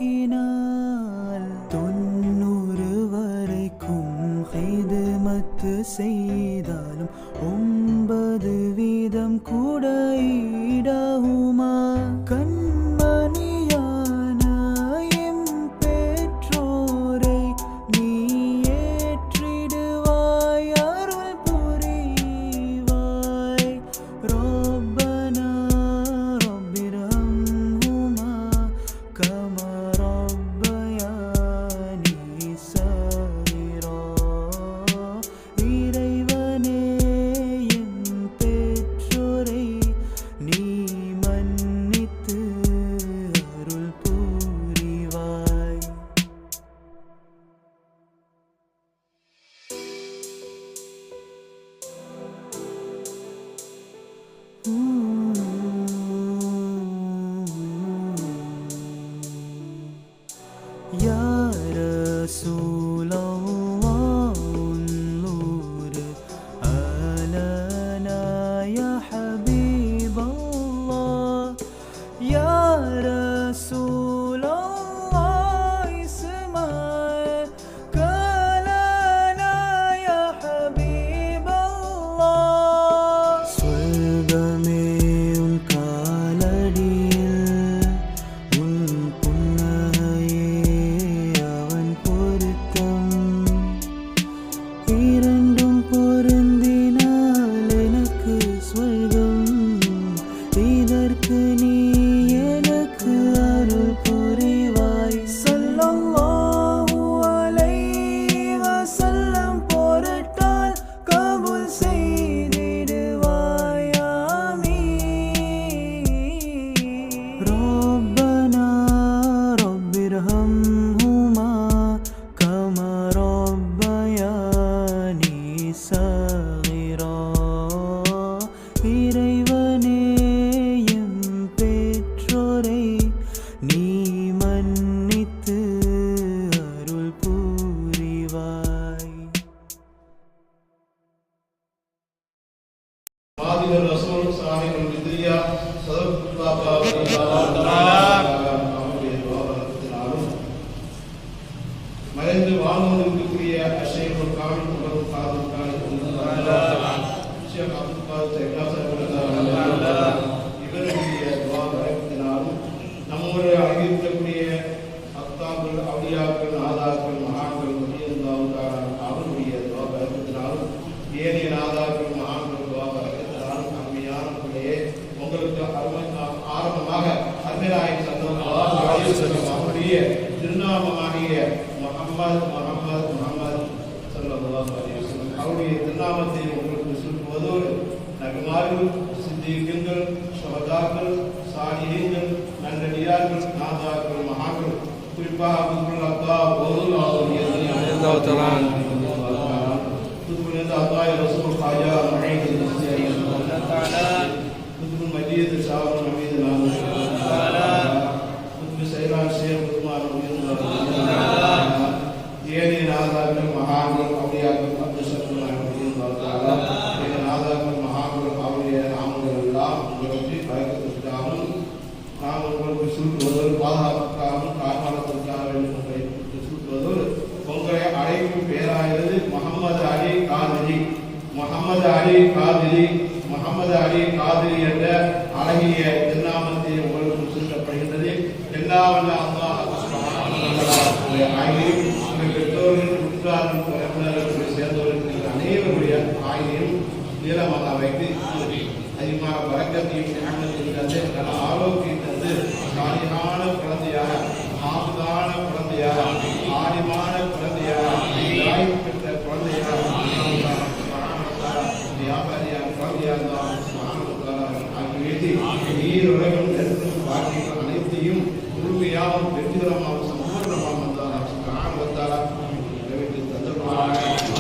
பாலூட்டியாலாக்கினாள் 90 வரைக்கும் ஹிதுமத்து செய்தாலும் 9 வீதம் கூட ஈடாகுமா கண்மணியான எம் பெற்றோரை நீ ஏற்றிடுவாய் அருள் புரிவாய் ரப்பனா ரப்பிர்ஹம்ஹுமா கமா ரப்பயானி ஸகீரா இறைவனே என் பெற்றோரை நீ மன்னித்து அருள் புரிவாய். யா ரசூலல்லாஹ் உன்லூர் அலனா யா ஹபீபல்லாஹ் யா ரசூலல்லாஹ் இஸ்மா கலனா யா ஹபீபல்லாஹ் ஸ்வர்கமே உன் காலடியில் உன் புன்னகையே அவன் பொருத்தம் இரண்டும் பொருந்தினால் எனக்கு ஸ்வர்கம் இதற்கு நீ எனக்கு அருள் புரிவாய் ஸல்லல்லாஹு அலைஹி வஸல்லம் பொருட்டால் கபூல் செய்திடுவாய் ஆமீன் ரப்பனா ரப்பிர்ஹம்ஹுமா கமா ரப்பயானி ஸகீரா இறைவனே எம் பெற்றோரை நீ மன்னித்து அருள் புரிவாய். மாதிர் ரசூல் சாஹிப் வித்யா சதக் பாபா அவருடைய துவாரத்தினாலும் மறைந்து வாழ்வதற்குரிய அஷேகுல் காமில் உலகம் காதுக்கான ஷேக் அப்துல் காதர் இவருடைய துவாரத்தினாலும் நம்முடைய அறிவிக்கக்கூடிய அத்தாக்கள் அவுலியாக்கள் நாதாக்கள் மகான்கள் முதியந்தாவுக்கான அவருடைய துவாரத்தினாலும் ஏனைய நாதாக்கள் மகான்கள் துவாரத்தினாலும் அருமையானவர்களே உங்களுக்கு ஆரம்பமாக அருமையாய் சந்தோஷம் அவருடைய திருநாமமாகிய முஹம்மது ஸல்லல்லாஹு அலைஹி வஸல்லம் அவருடைய திருநாமத்தை உங்களுக்கு சொல்வதோடு நபிமார்கள் சித்திகீன்கள் ஷஹதாக்கள் சாலிஹீன்கள் நல்லடியார்கள் நாதாக்கள் மகான்கள் குறிப்பாக அப்துல் அல்லாஹ் ஓதுல் அவருடைய அல்லாஹ் தஆலா துபுல் அல்லாஹ் ரசூல் ஹாஜா மஹீத் அல்லாஹ் தஆலா துபுல் மஜீத் ஷாஹ் ஹமீத் அல்லாஹ் தஆலா துபுல் சைரான் ஷேக் உஸ்மான் அல்லாஹ் தஆலா ஏனி நாதாக்கள் மகான்கள் அவுலியாக்கள் அப்துல் ஷக்கூர் அல்லாஹ் தஆலா ஏனி நாதாக்கள் மகான்கள் அவருடைய நாமங்கள் எல்லாம் உங்களுக்கு பரக்கத்துக்காகவும் நாம் உங்களுக்கு சொல்வதோடு பாதுகாப்புக்காகவும் காப்பாளத்திற்காக வேண்டும் என்று சொல்வதோடு உங்களை அழைக்கும் பேராகிறது முகமது அலி காதிரி என்ற அழகிய திருநாமத்தை உங்களுக்கு சுருக்கப்படுகின்றது. எல்லாவல்ல அல்லாஹ் பெற்றோர்கள் உற்றார்கள் உறவினர்கள் சேர்ந்தவர்கள் அனைவருடைய ஆயுளையும் நீளமாக வைத்து அதிகமாக வரக்கத்தையும் ஞானத்தையும் தந்து நல்ல ஆரோக்கியம் தந்து சாலிகான குழந்தையாக ஆபதான குழந்தையாக ஆதிமான குழந்தையாக பெற்ற குழந்தையாக வியாபாரியாக குழந்தையாக நீருலகம் நெருக்கும் வாழ்க்கைகள் அனைத்தையும் முழுமையாக வெற்றிகரமாக சம்பூர்ணமாக வந்தாரா நிறைவேற்றி தந்துள்ளார்.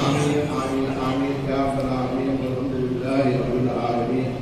ஆமீன் ஆமீன் ஆமீன் யா ரப்பல் ஆலமீன் அல்ஹம்துலில்லாஹி ரப்பில் ஆலமீன்.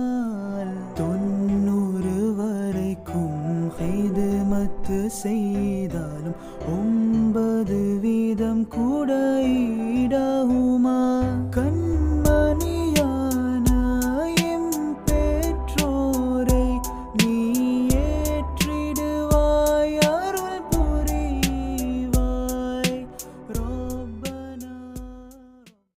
சொன்னால் 90 வரைக்கும் ஹிதுமத்து செய்தாலும் 9 வீதம் கூட ஈடாகுமா? கண்மணியே